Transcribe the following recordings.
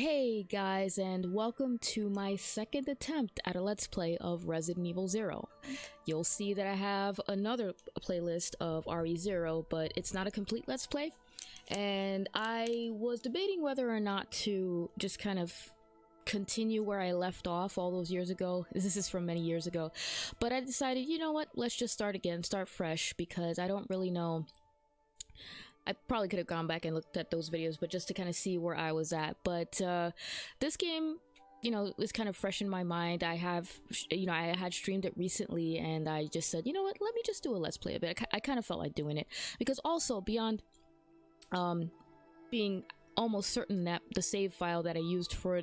Hey guys, and welcome to my second attempt at a Let's Play of Resident Evil 0. You'll see that I have another playlist of RE0, but it's not a complete Let's Play. And I was debating whether or not to just kind of continue where I left off all those years ago. This is from many years ago. But I decided, you know what, let's just start again, start fresh, because I don't really know. I probably could have gone back and looked at those videos, but just to kind of see where I was at. But this game, you know, is kind of fresh in my mind. I have, you know, I had streamed it recently, and I just said, you know what, let me just do a Let's Play a bit. I kind of felt like doing it because also beyond being almost certain that the save file that I used for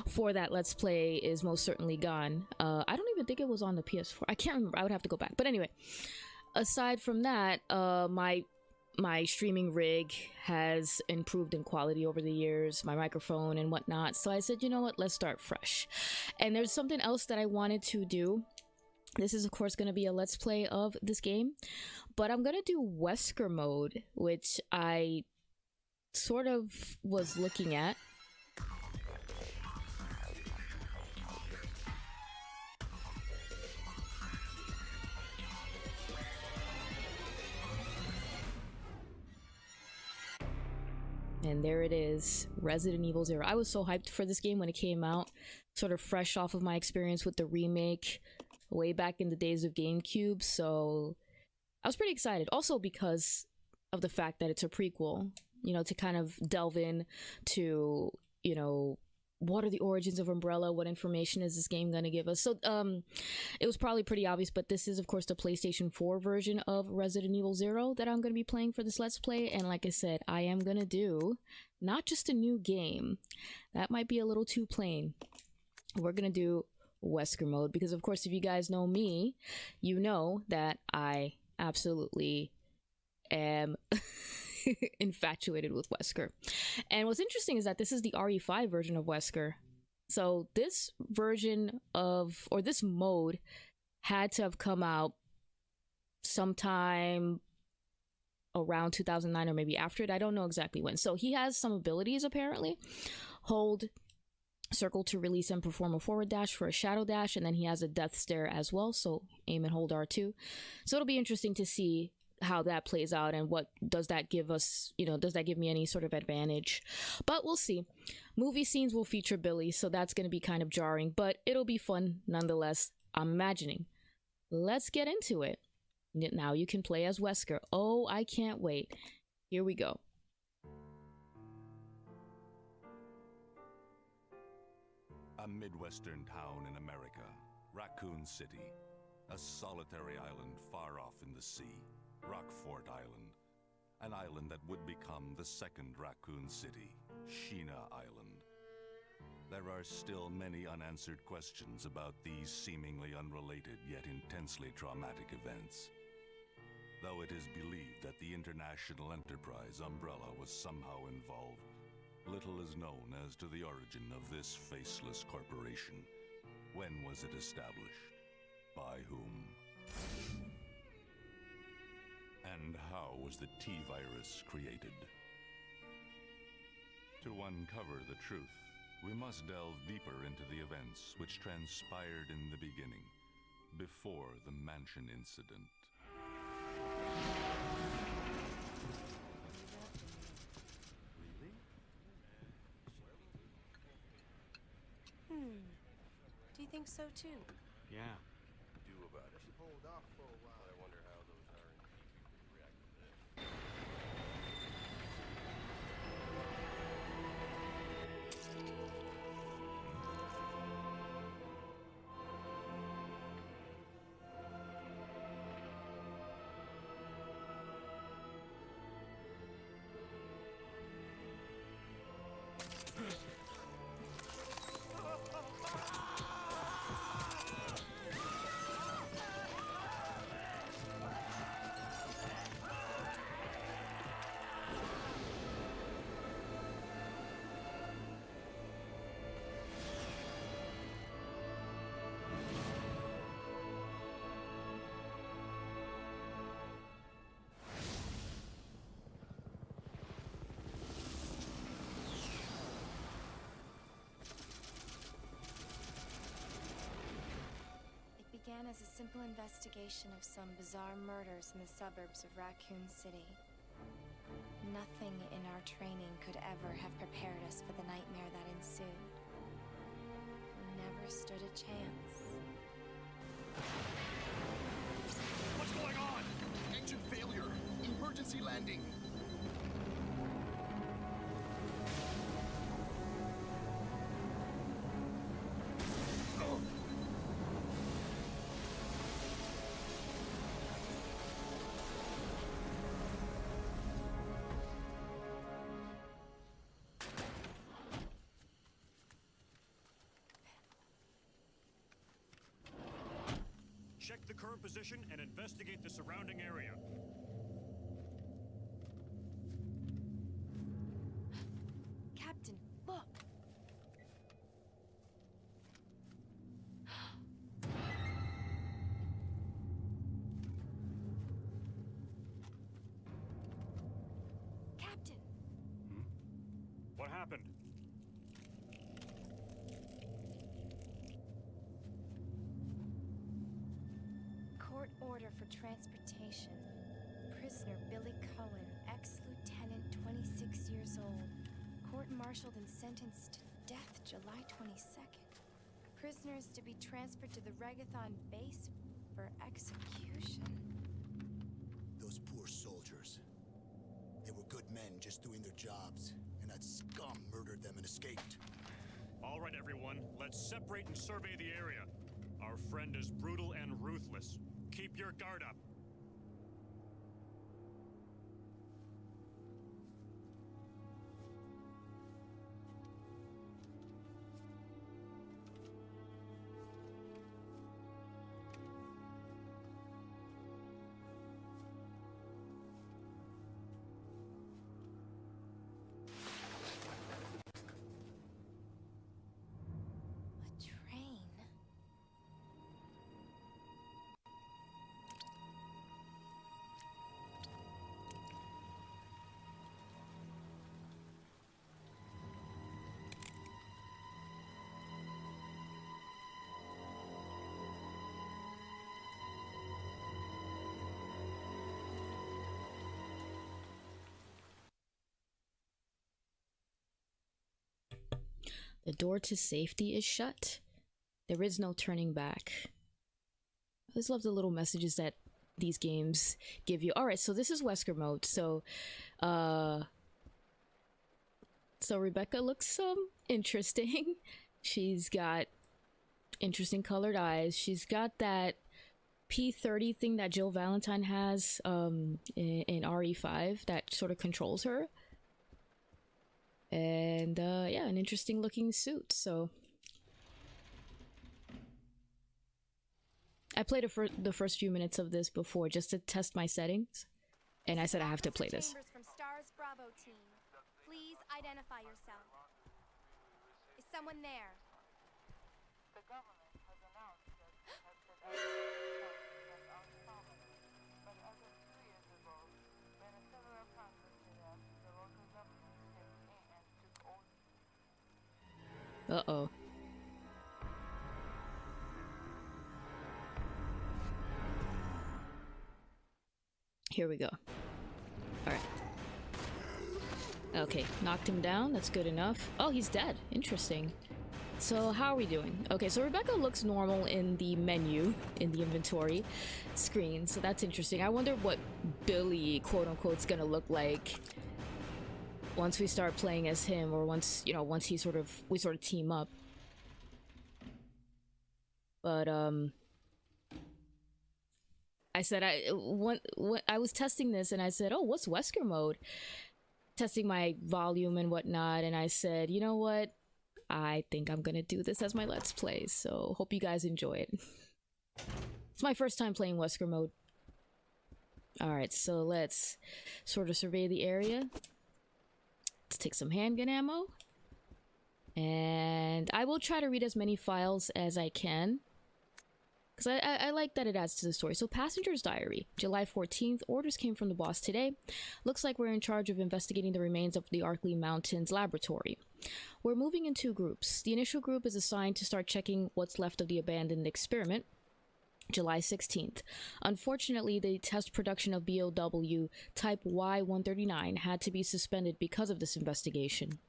for that Let's Play is most certainly gone. I don't even think it was on the PS4. I can't remember. I would have to go back. But anyway, aside from that, my streaming rig has improved in quality over the years, my microphone and whatnot. So I said, you know what, let's start fresh. And there's something else that I wanted to do. This is of course going to be a Let's Play of this game, but I'm going to do Wesker mode, which I sort of was looking at. And there it is, Resident Evil 0. I was so hyped for this game when it came out, sort of fresh off of my experience with the remake way back in the days of GameCube, so I was pretty excited. Also because of the fact that it's a prequel, you know, to kind of delve in to, you know, what are the origins of Umbrella? What information is this game going to give us? So it was probably pretty obvious, but this is of course the PlayStation 4 version of Resident Evil 0 that I'm going to be playing for this Let's Play. And like I said, I am going to do not just a new game. That might be a little too plain. We're going to do Wesker mode because of course if you guys know me, you know that I absolutely am infatuated with Wesker. And what's interesting is that this is the RE5 version of Wesker. So this version of, or this mode had to have come out sometime around 2009 or maybe after it. I don't know exactly when. So he has some abilities apparently. Hold circle to release and perform a forward dash for a shadow dash, and then he has a death stare as well. So aim and hold R2. So it'll be interesting to see how that plays out and what does that give us, you know, does that give me any sort of advantage? But we'll see. Movie scenes will feature Billy, so that's going to be kind of jarring, but it'll be fun nonetheless, I'm imagining. Let's get into it. Now you can play as Wesker. Oh, I can't wait. Here we go. A Midwestern town in America, Raccoon City, a solitary island far off in the sea. Rockfort Island, an island that would become the second Raccoon City, Sheena Island. There are still many unanswered questions about these seemingly unrelated yet intensely traumatic events. Though it is believed that the international enterprise Umbrella was somehow involved, little is known as to the origin of this faceless corporation. When was it established? By whom? And how was the T-virus created? To uncover the truth, we must delve deeper into the events which transpired in the beginning, before the mansion incident. Do you think so too? Yeah. Do about it. Hold off for a while. I wonder how those R&D people would react to this. as a simple investigation of some bizarre murders in the suburbs of Raccoon City. Nothing in our training could ever have prepared us for the nightmare that ensued. We never stood a chance. What's going on? Engine failure. Emergency landing. Check the current position and investigate the surrounding area. Captain, look! Captain! What happened? Court order for transportation. Prisoner Billy Cohen, ex-lieutenant, 26 years old. Court-martialed and sentenced to death July 22nd. Prisoner is to be transferred to the Regathon base for execution. Those poor soldiers. They were good men just doing their jobs, and that scum murdered them and escaped. All right, everyone, let's separate and survey the area. Our friend is brutal and ruthless. Keep your guard up. A train? The door to safety is shut. There is no turning back. I always love the little messages that these games give you. Alright, so this is Wesker mode. So Rebecca looks interesting. She's got interesting colored eyes. She's got that P30 thing that Jill Valentine has in RE5 that sort of controls her. And yeah, an interesting looking suit. So I played the first few minutes of this before just to test my settings, and I said I have to play this. Chambers from Stars Bravo team. Please identify yourself. Is someone there? The government has announced that it has set up that are solvent. But as of 2 years ago, when several plants were set up, the local government stepped in and took over. Uh-oh. Here we go. Alright. Okay, knocked him down. That's good enough. Oh, he's dead. Interesting. So how are we doing? Okay, so Rebecca looks normal in the menu, in the inventory screen. So that's interesting. I wonder what Billy, quote-unquote, is gonna look like once we start playing as him, or once, you know, once we sort of team up. But, I said, when I was testing this, and I said, oh, what's Wesker mode? Testing my volume and whatnot, and I said, you know what? I think I'm gonna do this as my Let's Play, so hope you guys enjoy it. It's my first time playing Wesker mode. Alright, so let's sort of survey the area. Let's take some handgun ammo. And I will try to read as many files as I can, because I like that it adds to the story. So, Passenger's Diary. July 14th. Orders came from the boss today. Looks like we're in charge of investigating the remains of the Arkley Mountains laboratory. We're moving in two groups. The initial group is assigned to start checking what's left of the abandoned experiment. July 16th. Unfortunately, the test production of BOW Type Y-139 had to be suspended because of this investigation.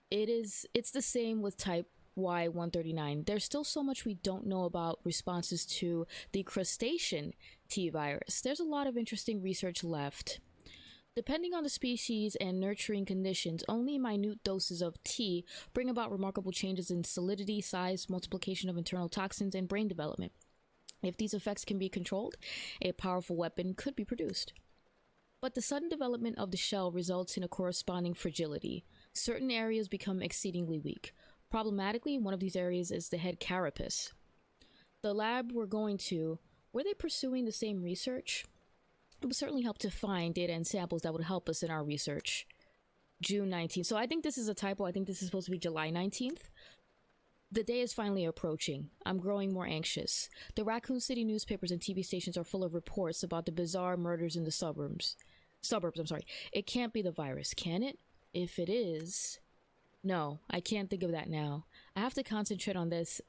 It's the same with Type Y-139. There's still so much we don't know about responses to the crustacean T virus. There's a lot of interesting research left. Depending on the species and nurturing conditions, only minute doses of T bring about remarkable changes in solidity, size, multiplication of internal toxins, and brain development. If these effects can be controlled, a powerful weapon could be produced. But the sudden development of the shell results in a corresponding fragility. Certain areas become exceedingly weak. Problematically, one of these areas is the head carapace. The lab we're going to, were they pursuing the same research? It would certainly help to find data and samples that would help us in our research. June 19th. So I think this is a typo. I think this is supposed to be July 19th. The day is finally approaching. I'm growing more anxious. The Raccoon City newspapers and TV stations are full of reports about the bizarre murders in the suburbs. It can't be the virus, can it? If it is... No, I can't think of that now. I have to concentrate on this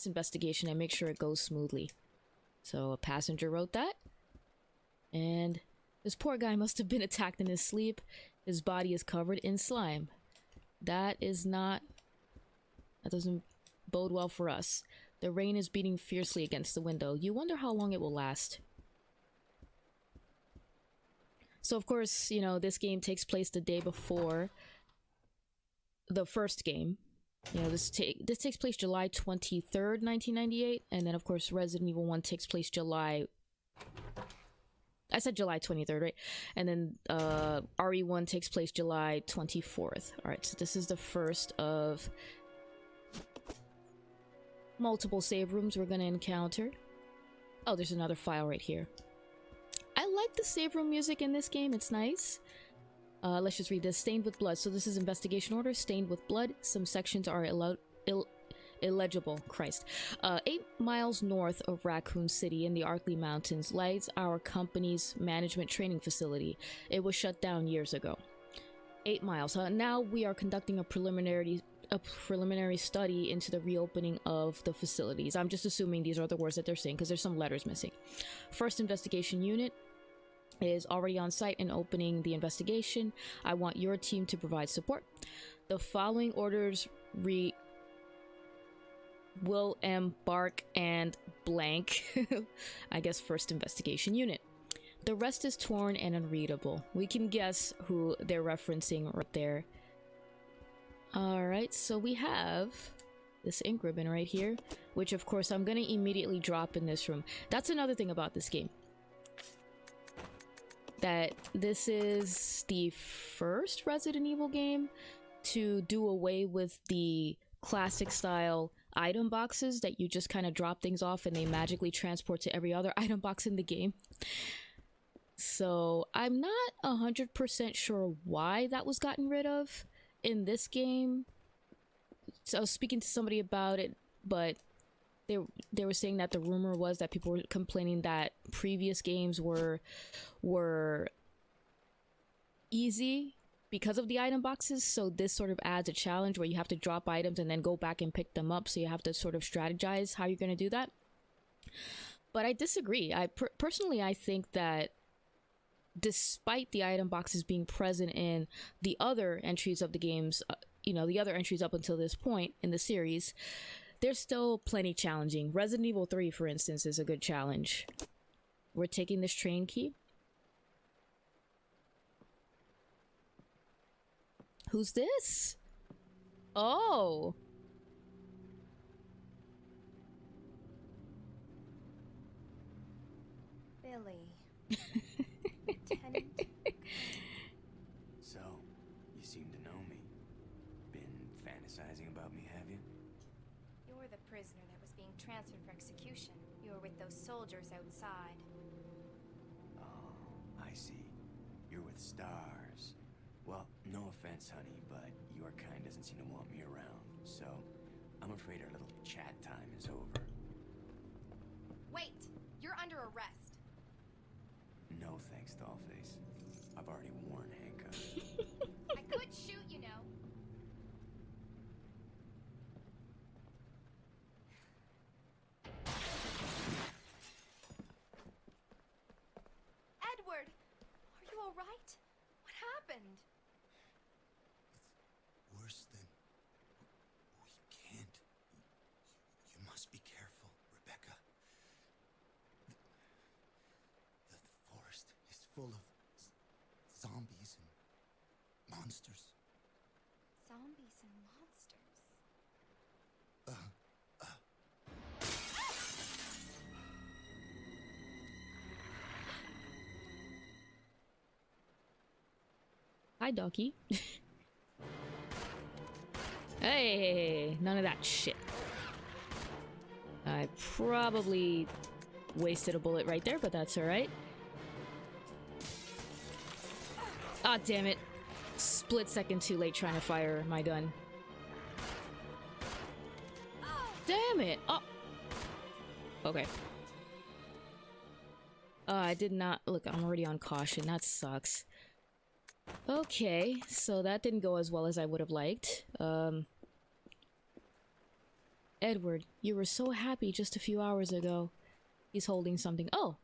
investigation and make sure it goes smoothly. So a passenger wrote that. And this poor guy must have been attacked in his sleep. His body is covered in slime. That doesn't bode well for us. The rain is beating fiercely against the window. You wonder how long it will last. So of course, you know, this game takes place the day before the first game. You know, this takes place July 23rd, 1998, and then of course Resident Evil 1 takes place I said July 23rd, right? And then RE1 takes place July 24th. Alright, so this is the first of multiple save rooms we're gonna encounter. Oh, there's another file right here. I like the save room music in this game, it's nice. Let's just read this. Stained with blood. So this is investigation order. Stained with blood. Some sections are illegible. Christ. 8 miles north of Raccoon City in the Arkley Mountains lies our company's management training facility. It was shut down years ago. 8 miles. Now we are conducting a preliminary study into the reopening of the facilities. I'm just assuming these are the words that they're saying because there's some letters missing. First investigation unit is already on site and opening the investigation. I want your team to provide support. The following orders will embark and blank. I guess first investigation unit. The rest is torn and unreadable. We can guess who they're referencing right there. Alright, so we have this ink ribbon right here, which of course I'm gonna immediately drop in this room. That's another thing about this game. That this is the first Resident Evil game to do away with the classic style item boxes that you just kind of drop things off and they magically transport to every other item box in the game. So I'm not 100% sure why that was gotten rid of in this game. So I was speaking to somebody about it, but they were saying that the rumor was that people were complaining that previous games were easy because of the item boxes, so this sort of adds a challenge where you have to drop items and then go back and pick them up, so you have to sort of strategize how you're going to do that. But I disagree. Personally, I think that despite the item boxes being present in the other entries of the games, the other entries up until this point in the series, they're still plenty challenging. Resident Evil 3, for instance, is a good challenge. We're taking this train key. Who's this? Oh. Billy. Lieutenant. So, you seem to know me. Been fantasizing about me, have you? You're the prisoner that was being transferred for execution. You were with those soldiers outside. Oh, I see. You're with stars. Well, no offense, honey, but your kind doesn't seem to want me around. So, I'm afraid our little chat time is over. Wait! You're under arrest. No thanks, Dollface. I've already worn handcuffs. I could shoot, you know. full of zombies and monsters. Zombies and monsters. Hi, doggy. Hey, none of that shit. I probably wasted a bullet right there, but that's alright. Ah, damn it. Split second too late trying to fire my gun. Damn it! Oh! Okay. I did not... Look, I'm already on caution. That sucks. Okay, so that didn't go as well as I would have liked. Edward, you were so happy just a few hours ago. He's holding something. Oh!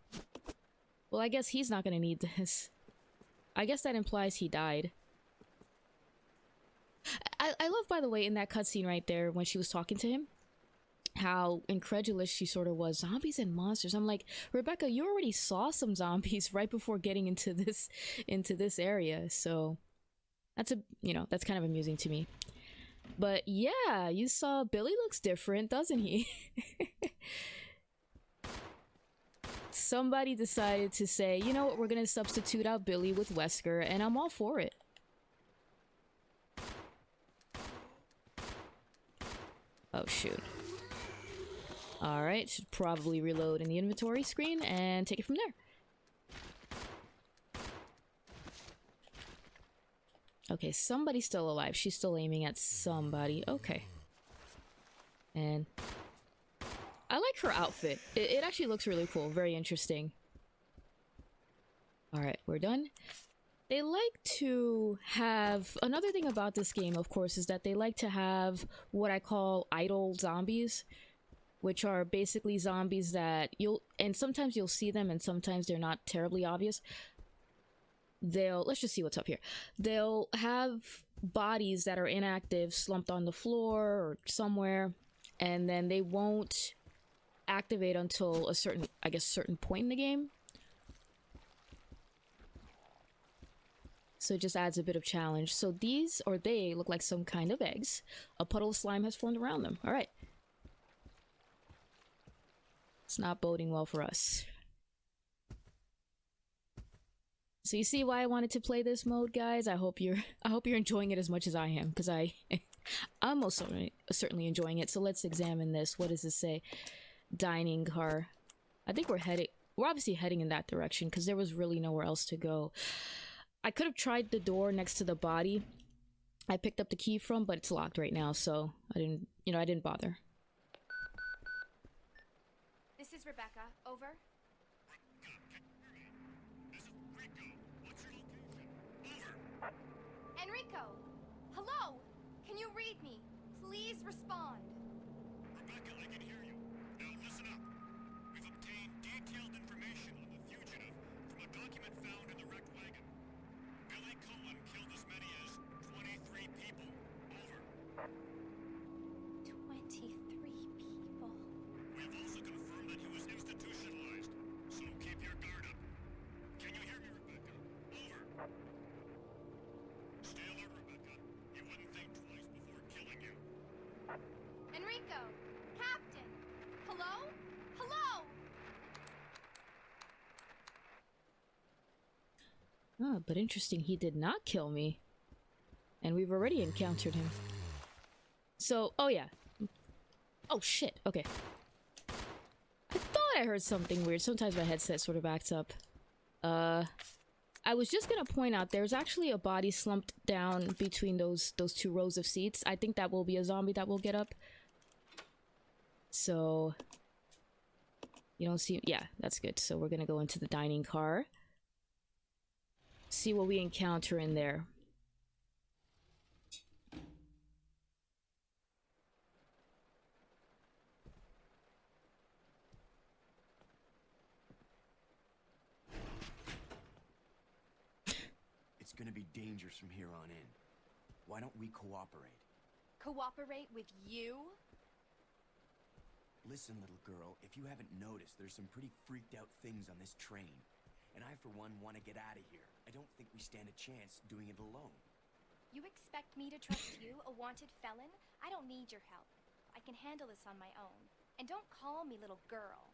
Well, I guess he's not gonna need this. I guess that implies he died. I love, by the way, in that cutscene right there, when she was talking to him, how incredulous she sort of was. Zombies and monsters. I'm like, Rebecca, you already saw some zombies right before getting into this area, so that's that's kind of amusing to me. But yeah, you saw Billy looks different, doesn't he? Somebody decided to say, you know what, we're gonna substitute out Billy with Wesker, and I'm all for it. Oh shoot. Alright, should probably reload in the inventory screen and take it from there. Okay, somebody's still alive. She's still aiming at somebody. Okay. And I like her outfit. It actually looks really cool. Very interesting. Alright, we're done. They like to have... Another thing about this game, of course, is that they like to have what I call idle zombies, which are basically zombies that and sometimes you'll see them and sometimes they're not terribly obvious. Let's just see what's up here. They'll have bodies that are inactive slumped on the floor or somewhere, and then they won't activate until a certain point in the game. So it just adds a bit of challenge. So they look like some kind of eggs. A puddle of slime has formed around them. All right. It's not boding well for us. So you see why I wanted to play this mode, guys? I hope you're enjoying it as much as I am, because I'm most certainly enjoying it. So let's examine this. What does this say? Dining car. I think we're obviously heading in that direction because there was really nowhere else to go. I could have tried the door next to the body I picked up the key from, but it's locked right now, so I didn't bother. This is Rebecca. Over. This is Rico. What's your location? Over. Enrico! Hello! Can you read me? Please respond. Rebecca, I can hear you. Now listen up. We've obtained detailed information on the fugitive from a document found in the wrecked wagon. Billy Cohen killed as many as 23 people. Over. 23 people. We have also confirmed that he was institutionalized, so keep your guard up. Can you hear me, Rebecca? Over. Stay alert, Rebecca. He wouldn't think twice before killing you. Enrico! Captain! Hello? Hello! Oh, but interesting, he did not kill me. And we've already encountered him. So, oh yeah. Oh shit, okay. I thought I heard something weird. Sometimes my headset sort of acts up. I was just gonna point out there's actually a body slumped down between those two rows of seats. I think that will be a zombie that will get up. So you don't see... Yeah, that's good. So we're gonna go into the dining car. See what we encounter in there. It's gonna be dangerous from here on in. Why don't we cooperate? Cooperate with you? Listen, little girl, if you haven't noticed, there's some pretty freaked out things on this train. and I, for one, want to get out of here. I don't think we stand a chance doing it alone. You expect me to trust you, a wanted felon? I don't need your help. I can handle this on my own. And don't call me little girl.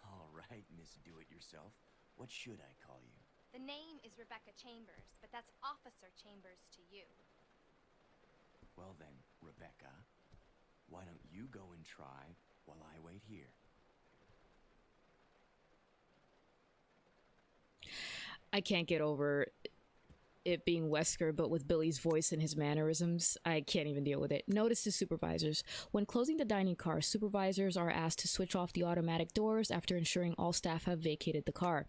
All right, Miss Do-It-Yourself. What should I call you? The name is Rebecca Chambers, but that's Officer Chambers to you. Well then, Rebecca, why don't you go and try while I wait here? I can't get over it being Wesker, but with Billy's voice and his mannerisms. I can't even deal with it. Notice to supervisors. When closing the dining car, supervisors are asked to switch off the automatic doors after ensuring all staff have vacated the car.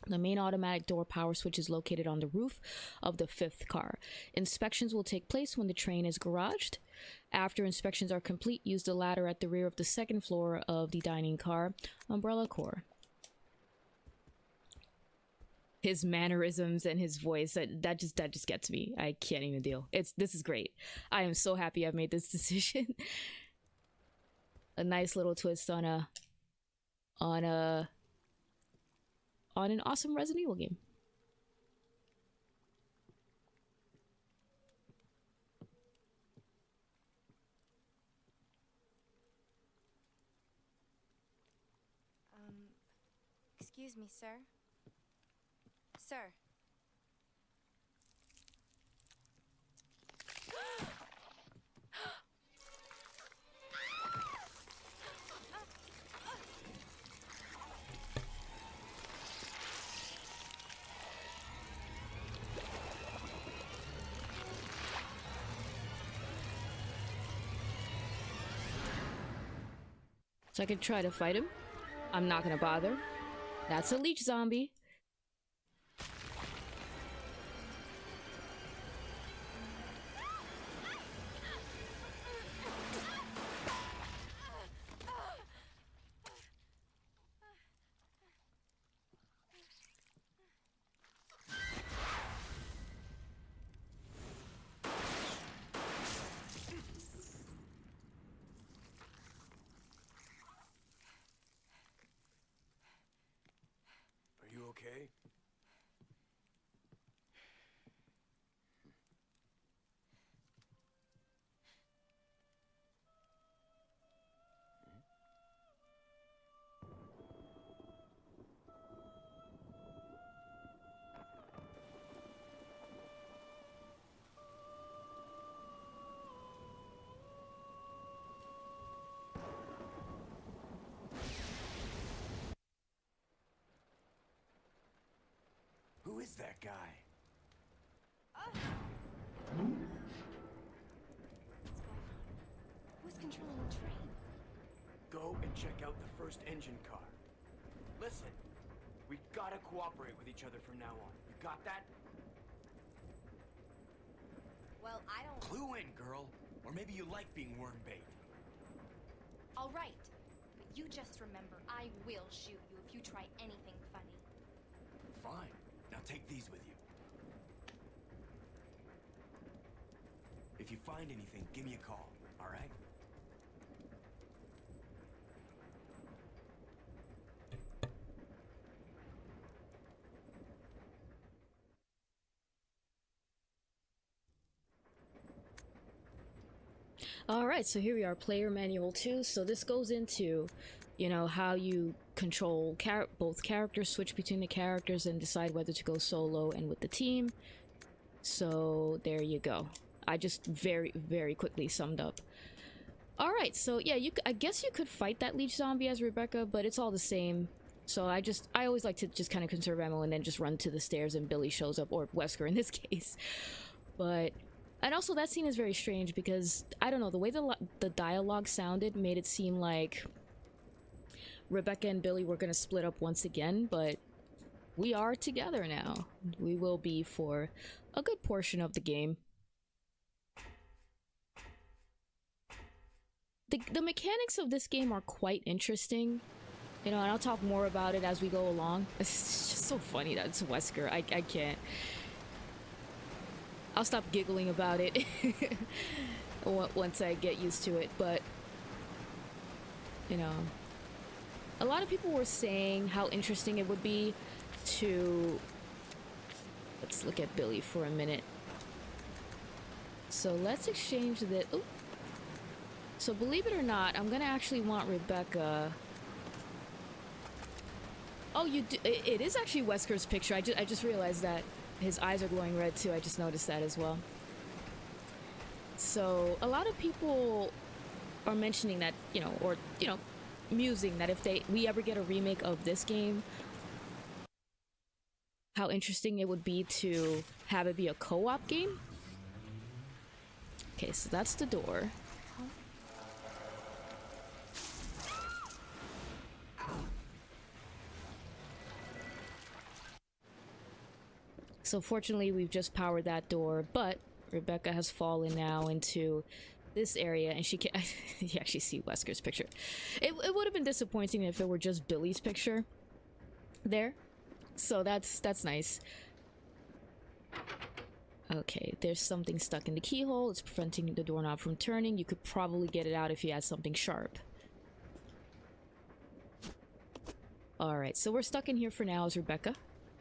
The main automatic door power switch is located on the roof of the 5th car. Inspections will take place when the train is garaged. After inspections are complete, use the ladder at the rear of the 2nd floor of the dining car umbrella core. His mannerisms and his voice, that just gets me. I can't even deal. This is great. I am so happy I've made this decision. A nice little twist on an awesome Resident Evil game. Excuse me, sir. Sir. So I could try to fight him. I'm not gonna bother. That's a leech zombie. Are you okay? Who is that guy? Who's controlling the train? Go and check out the first engine car. Listen, we gotta cooperate with each other from now on. You got that? Well, I don't... Clue in, girl. Or maybe you like being worm bait. All right. But you just remember, I will shoot you if you try anything funny. Fine. Now take these with you. If you find anything, give me a call, all right? Alright, so here we are, player manual 2. So this goes into, you know, how you control both characters, switch between the characters, and decide whether to go solo and with the team. So there you go. I just very, very quickly summed up. Alright, so yeah, I guess you could fight that leech zombie as Rebecca, but it's all the same. So I always like to just kind of conserve ammo and then just run to the stairs and Billy shows up, or Wesker in this case. But... and also that scene is very strange because, I don't know, the way the dialogue sounded made it seem like Rebecca and Billy were gonna split up once again, but we are together now. We will be for a good portion of the game. The mechanics of this game are quite interesting, you know, and I'll talk more about it as we go along. It's just so funny that it's Wesker. I can't. I'll stop giggling about it once I get used to it, but, you know, A lot of people were saying how interesting it would be to... Let's look at Billy for a minute. So let's exchange the... Ooh. So believe it or not, I'm gonna actually want Rebecca... Oh, you do... It is actually Wesker's picture. I just realized that. His eyes are glowing red too. I just noticed that as well. So a lot of people are mentioning that, you know, or, you know, musing that if we ever get a remake of this game, how interesting it would be to have it be a co-op game. Okay, so that's the door. So fortunately, we've just powered that door, but Rebecca has fallen now into this area, and she can you actually see Wesker's picture. It would have been disappointing if it were just Billy's picture there. So that's nice. Okay, there's something stuck in the keyhole. It's preventing the doorknob from turning. You could probably get it out if you had something sharp. Alright, so we're stuck in here for now as Rebecca.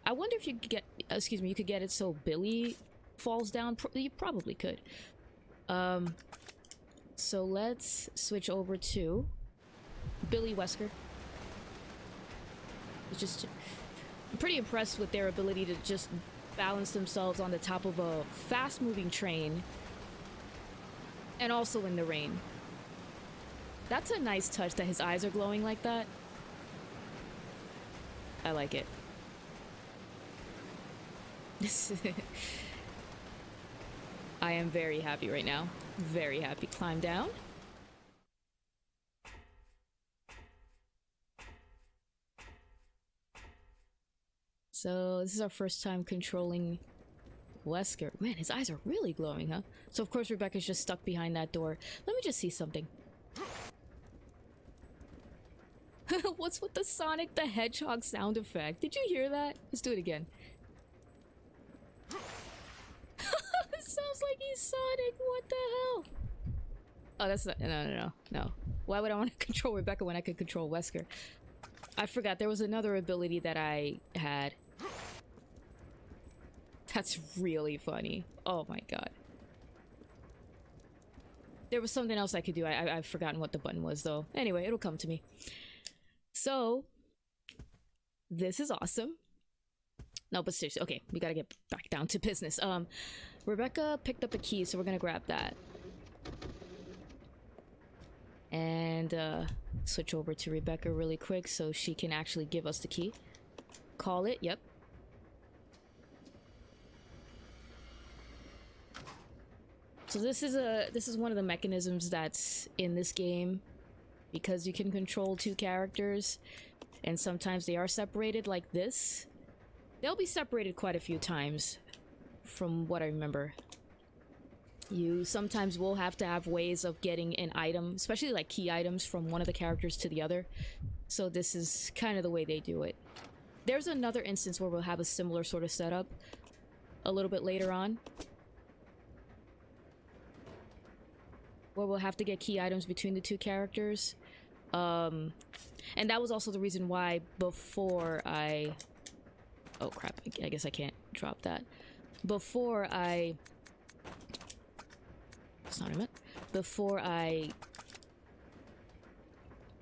I wonder if you could get, excuse me, you could get it so Billy falls down. You probably could. So let's switch over to Billy Wesker. It's just, I'm pretty impressed with their ability to just balance themselves on the top of a fast-moving train and also in the rain. That's a nice touch that his eyes are glowing like that. I like it. I am very happy right now. Very happy. Climb down. So this is our first time controlling Wesker. Man, his eyes are really glowing, huh? So of course Rebecca's just stuck behind that door. Let me just see something. What's with the Sonic the Hedgehog sound effect? Did you hear that? Let's do it again. It sounds like he's Sonic. What the hell? Oh, that's not... No. Why would I want to control Rebecca when I could control Wesker? I forgot. There was another ability that I had. That's really funny. Oh my god. There was something else I could do. I've forgotten what the button was, though. Anyway, it'll come to me. So, this is awesome. No, but seriously, okay, we gotta get back down to business. Rebecca picked up a key, so we're gonna grab that. And, switch over to Rebecca really quick so she can actually give us the key. Call it, yep. So this is one of the mechanisms that's in this game, because you can control two characters, and sometimes they are separated like this. They'll be separated quite a few times, from what I remember. You sometimes will have to have ways of getting an item, especially like key items, from one of the characters to the other. So this is kind of the way they do it. There's another instance where we'll have a similar sort of setup a little bit later on, where we'll have to get key items between the two characters. And that was also the reason why before I... Oh crap, I guess I can't drop that. Before I... That's not what I meant. Before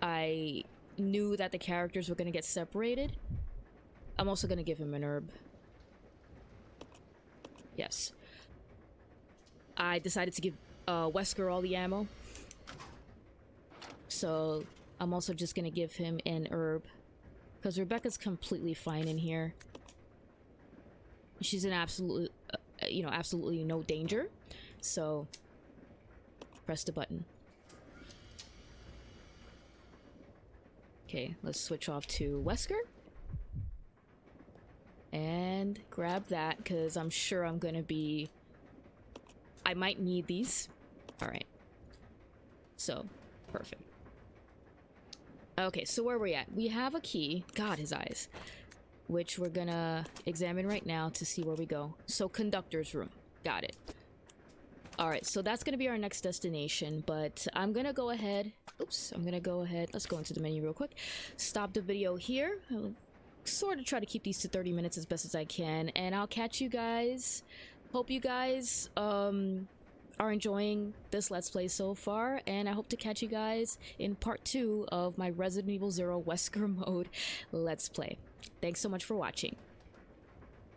I knew that the characters were gonna get separated, I'm also gonna give him an herb. Yes. I decided to give Wesker all the ammo. So I'm also just gonna give him an herb, because Rebecca's completely fine in here. She's in absolutely, absolutely no danger. So press the button. Okay, let's switch off to Wesker. And grab that, because I'm sure I'm gonna be... I might need these. Alright. So, perfect. Okay, so where are we at? We have a key. God, his eyes. Which we're gonna examine right now to see where we go. So, conductor's room. Got it. All right, so that's gonna be our next destination, but I'm gonna go ahead. Oops, I'm gonna go ahead. Let's go into the menu real quick. Stop the video here. I'll sort of try to keep these to 30 minutes as best as I can, and I'll catch you guys. Hope you guys are enjoying this Let's Play so far, and I hope to catch you guys in part 2 of my Resident Evil 0 Wesker mode Let's Play. Thanks so much for watching.